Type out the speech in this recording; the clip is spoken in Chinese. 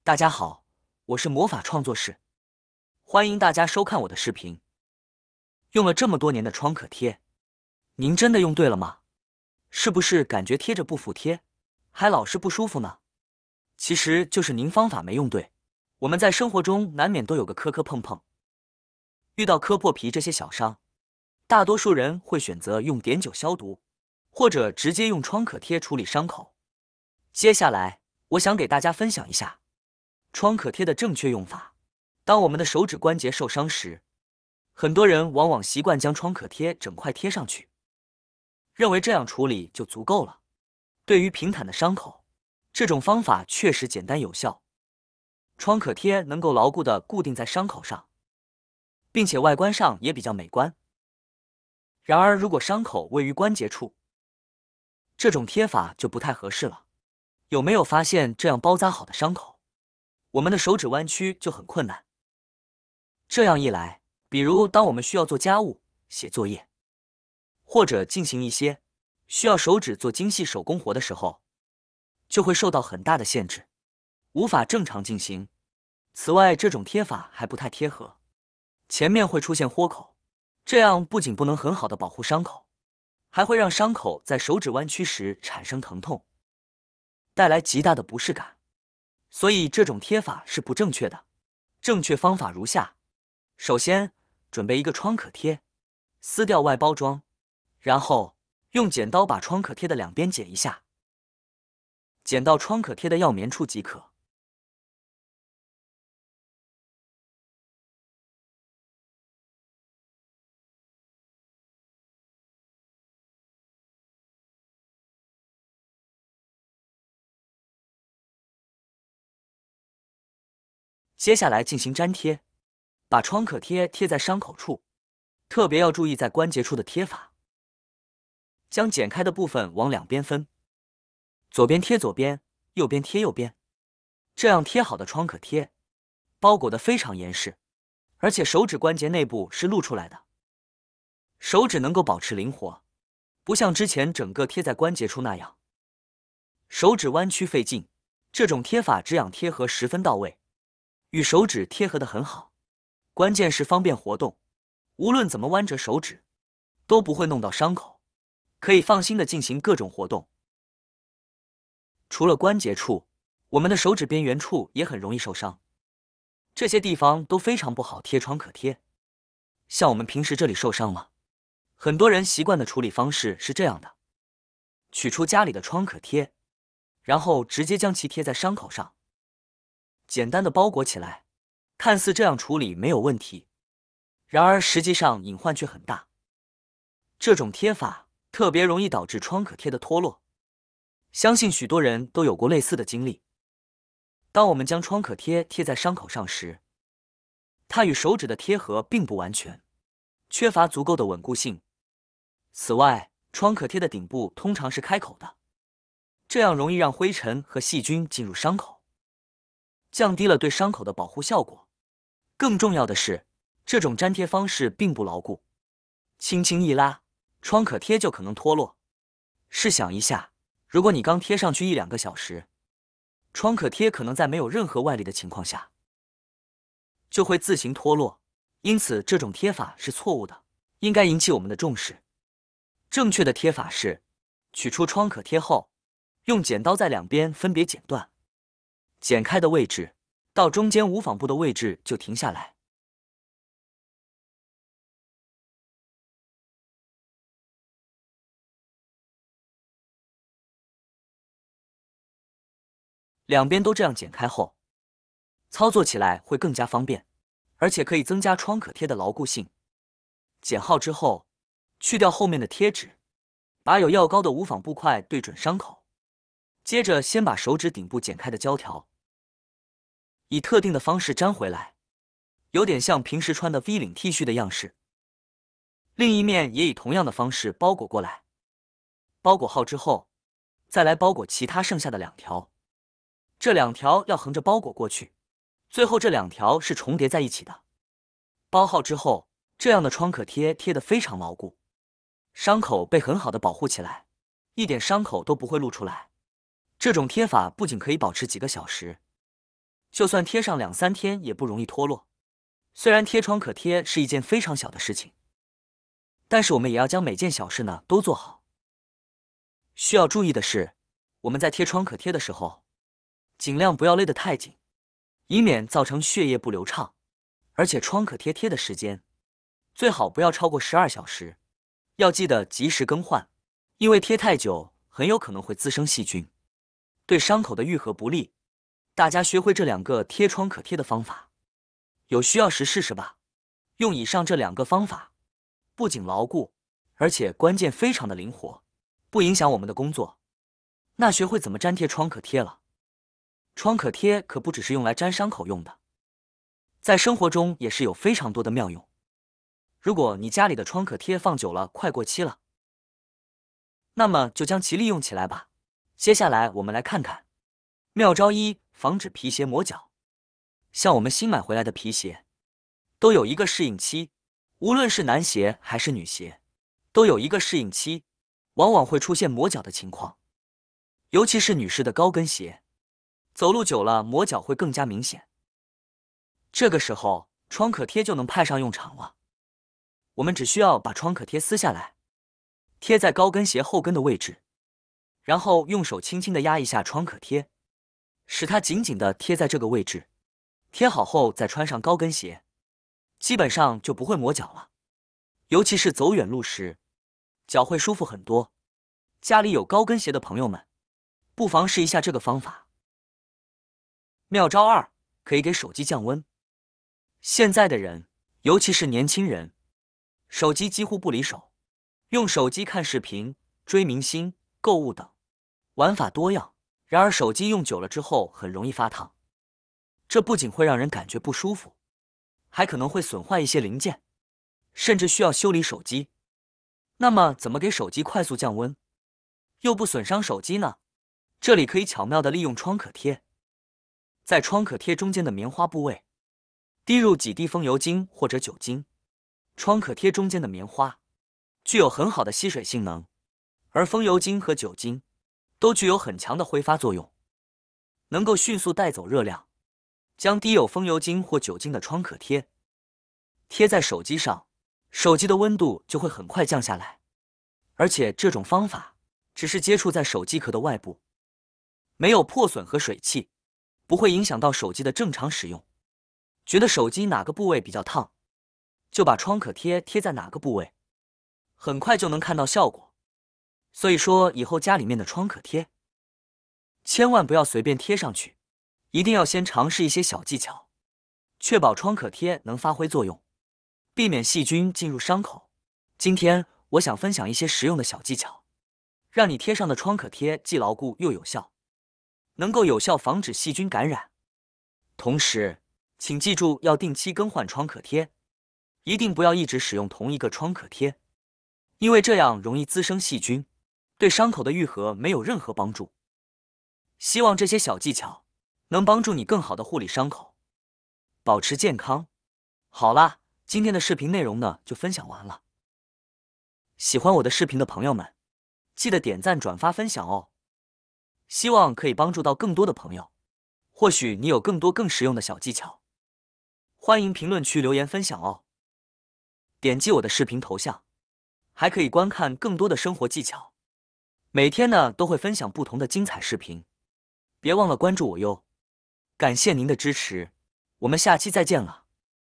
大家好，我是魔法创作室，欢迎大家收看我的视频。用了这么多年的创可贴，您真的用对了吗？是不是感觉贴着不服帖，还老是不舒服呢？其实就是您方法没用对。我们在生活中难免都有个磕磕碰碰，遇到磕破皮这些小伤，大多数人会选择用碘酒消毒，或者直接用创可贴处理伤口。接下来，我想给大家分享一下创可贴的正确用法。当我们的手指关节受伤时，很多人往往习惯将创可贴整块贴上去，认为这样处理就足够了。对于平坦的伤口，这种方法确实简单有效，创可贴能够牢固地固定在伤口上，并且外观上也比较美观。然而，如果伤口位于关节处，这种贴法就不太合适了。有没有发现这样包扎好的伤口，我们的手指弯曲就很困难？这样一来，比如当我们需要做家务、写作业，或者进行一些需要手指做精细手工活的时候，就会受到很大的限制，无法正常进行。此外，这种贴法还不太贴合，前面会出现豁口，这样不仅不能很好的保护伤口，还会让伤口在手指弯曲时产生疼痛，带来极大的不适感。所以这种贴法是不正确的。正确方法如下：首先，准备一个创可贴，撕掉外包装，然后用剪刀把创可贴的两边剪一下，剪到创可贴的要棉处即可。接下来进行粘贴，把创可贴贴在伤口处，特别要注意在关节处的贴法。将剪开的部分往两边分，左边贴左边，右边贴右边。这样贴好的创可贴包裹得非常严实，而且手指关节内部是露出来的，手指能够保持灵活，不像之前整个贴在关节处那样手指弯曲费劲。这种贴法止痒贴合十分到位，与手指贴合得很好，关键是方便活动，无论怎么弯折手指都不会弄到伤口，可以放心地进行各种活动。除了关节处，我们的手指边缘处也很容易受伤，这些地方都非常不好贴创可贴。像我们平时这里受伤了，很多人习惯的处理方式是这样的：取出家里的创可贴，然后直接将其贴在伤口上，简单的包裹起来。看似这样处理没有问题，然而实际上隐患却很大。这种贴法特别容易导致创可贴的脱落，相信许多人都有过类似的经历。当我们将创可贴贴在伤口上时，它与手指的贴合并不完全，缺乏足够的稳固性。此外，创可贴的顶部通常是开口的，这样容易让灰尘和细菌进入伤口，降低了对伤口的保护效果。更重要的是，这种粘贴方式并不牢固，轻轻一拉，创可贴就可能脱落。试想一下，如果你刚贴上去1-2个小时，创可贴可能在没有任何外力的情况下就会自行脱落，因此这种贴法是错误的，应该引起我们的重视。正确的贴法是，取出创可贴后，用剪刀在两边分别剪断，剪开的位置到中间无纺布的位置就停下来。两边都这样剪开后，操作起来会更加方便，而且可以增加创可贴的牢固性。剪好之后，去掉后面的贴纸，把有药膏的无纺布块对准伤口，接着先把手指顶部剪开的胶条以特定的方式粘回来，有点像平时穿的 V 领 T 恤的样式。另一面也以同样的方式包裹过来。包裹好之后，再来包裹其他剩下的2条，这2条要横着包裹过去，最后这2条是重叠在一起的。包好之后，这样的创可贴贴得非常牢固，伤口被很好的保护起来，一点伤口都不会露出来。这种贴法不仅可以保持几个小时，就算贴上2、3天也不容易脱落。虽然贴创可贴是一件非常小的事情，但是我们也要将每件小事呢都做好。需要注意的是，我们在贴创可贴的时候，尽量不要勒得太紧，以免造成血液不流畅。而且创可贴贴的时间最好不要超过12小时，要记得及时更换，因为贴太久很有可能会滋生细菌，对伤口的愈合不利。大家学会这2个贴创可贴的方法，有需要时试试吧。用以上这2个方法，不仅牢固，而且关键非常的灵活，不影响我们的工作。那学会怎么粘贴创可贴了。创可贴可不只是用来粘伤口用的，在生活中也是有非常多的妙用。如果你家里的创可贴放久了快过期了，那么就将其利用起来吧。接下来我们来看看妙招1：防止皮鞋磨脚。像我们新买回来的皮鞋都有一个适应期，无论是男鞋还是女鞋都有一个适应期，往往会出现磨脚的情况，尤其是女士的高跟鞋，走路久了磨脚会更加明显。这个时候创可贴就能派上用场了。我们只需要把创可贴撕下来，贴在高跟鞋后跟的位置，然后用手轻轻地压一下创可贴，使它紧紧地贴在这个位置。贴好后再穿上高跟鞋，基本上就不会磨脚了。尤其是走远路时，脚会舒服很多。家里有高跟鞋的朋友们，不妨试一下这个方法。妙招2：可以给手机降温。现在的人，尤其是年轻人，手机几乎不离手，用手机看视频、追明星、购物等，玩法多样。然而手机用久了之后很容易发烫，这不仅会让人感觉不舒服，还可能会损坏一些零件，甚至需要修理手机。那么怎么给手机快速降温，又不损伤手机呢？这里可以巧妙地利用创可贴，在创可贴中间的棉花部位滴入几滴风油精或者酒精。创可贴中间的棉花具有很好的吸水性能，而风油精和酒精都具有很强的挥发作用，能够迅速带走热量。将滴有风油精或酒精的创可贴贴在手机上，手机的温度就会很快降下来。而且这种方法只是接触在手机壳的外部，没有破损和水汽，不会影响到手机的正常使用。觉得手机哪个部位比较烫，就把创可贴贴在哪个部位，很快就能看到效果。所以说以后家里面的创可贴千万不要随便贴上去，一定要先尝试一些小技巧，确保创可贴能发挥作用，避免细菌进入伤口。今天我想分享一些实用的小技巧，让你贴上的创可贴既牢固又有效，能够有效防止细菌感染。同时请记住要定期更换创可贴，一定不要一直使用同一个创可贴，因为这样容易滋生细菌，对伤口的愈合没有任何帮助。希望这些小技巧能帮助你更好的护理伤口，保持健康。好啦，今天的视频内容呢就分享完了。喜欢我的视频的朋友们，记得点赞、转发、分享哦。希望可以帮助到更多的朋友。或许你有更多更实用的小技巧，欢迎评论区留言分享哦。点击我的视频头像，还可以观看更多的生活技巧。每天呢都会分享不同的精彩视频，别忘了关注我哟。感谢您的支持，我们下期再见了。